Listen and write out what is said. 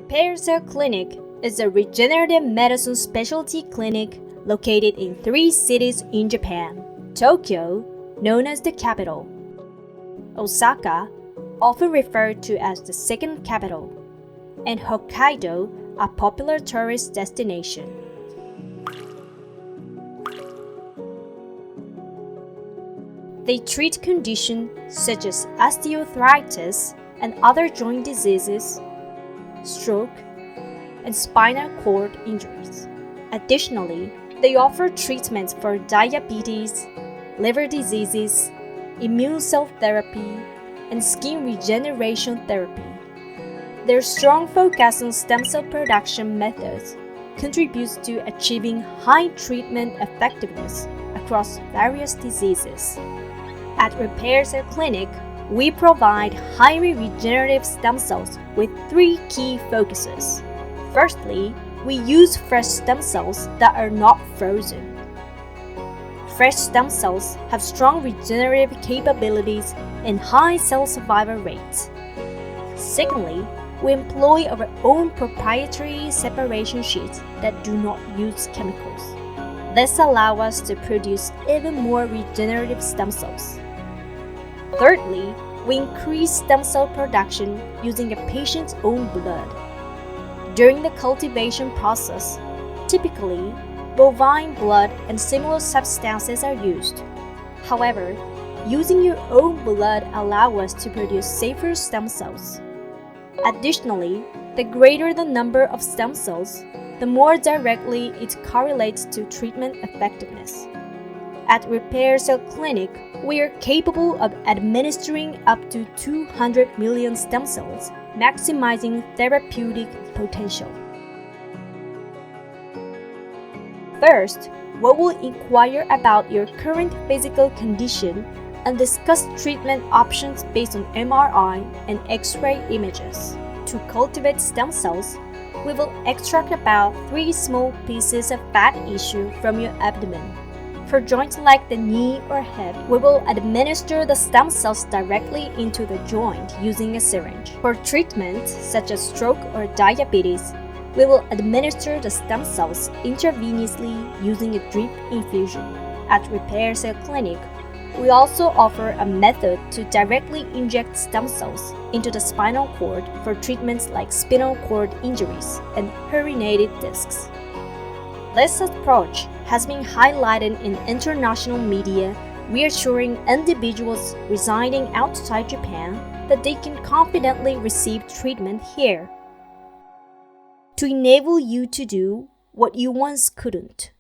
Repair Cell Clinic is a regenerative medicine specialty clinic located in 3 cities in Japan. Tokyo, known as the capital. Osaka, often referred to as the second capital. And Hokkaido, a popular tourist destination. They treat conditions such as osteoarthritis and other joint diseases, stroke, and spinal cord injuries. Additionally, they offer treatments for diabetes, liver diseases, immune cell therapy, and skin regeneration therapy. Their strong focus on stem cell production methods contributes to achieving high treatment effectiveness across various diseases. At Repair Cell Clinic, we provide highly regenerative stem cells with 3 key focuses. Firstly, we use fresh stem cells that are not frozen. Fresh stem cells have strong regenerative capabilities and high cell survival rates. Secondly, we employ our own proprietary separation sheets that do not use chemicals. This allows us to produce even more regenerative stem cells. Thirdly, we increase stem cell production using a patient's own blood. During the cultivation process, typically, bovine blood and similar substances are used. However, using your own blood allows us to produce safer stem cells. Additionally, the greater the number of stem cells, the more directly it correlates to treatment effectiveness. At Repair Cell Clinic, we are capable of administering up to 200 million stem cells, maximizing therapeutic potential. First, we will inquire about your current physical condition and discuss treatment options based on MRI and X-ray images. To cultivate stem cells, we will extract about 3 small pieces of fat tissue from your abdomen. For joints like the knee or hip, we will administer the stem cells directly into the joint using a syringe. For treatments such as stroke or diabetes, we will administer the stem cells intravenously using a drip infusion. At Repair Cell Clinic, we also offer a method to directly inject stem cells into the spinal cord for treatments like spinal cord injuries and herniated discs. This approach has been highlighted in international media, reassuring individuals residing outside Japan that they can confidently receive treatment here, to enable you to do what you once couldn't.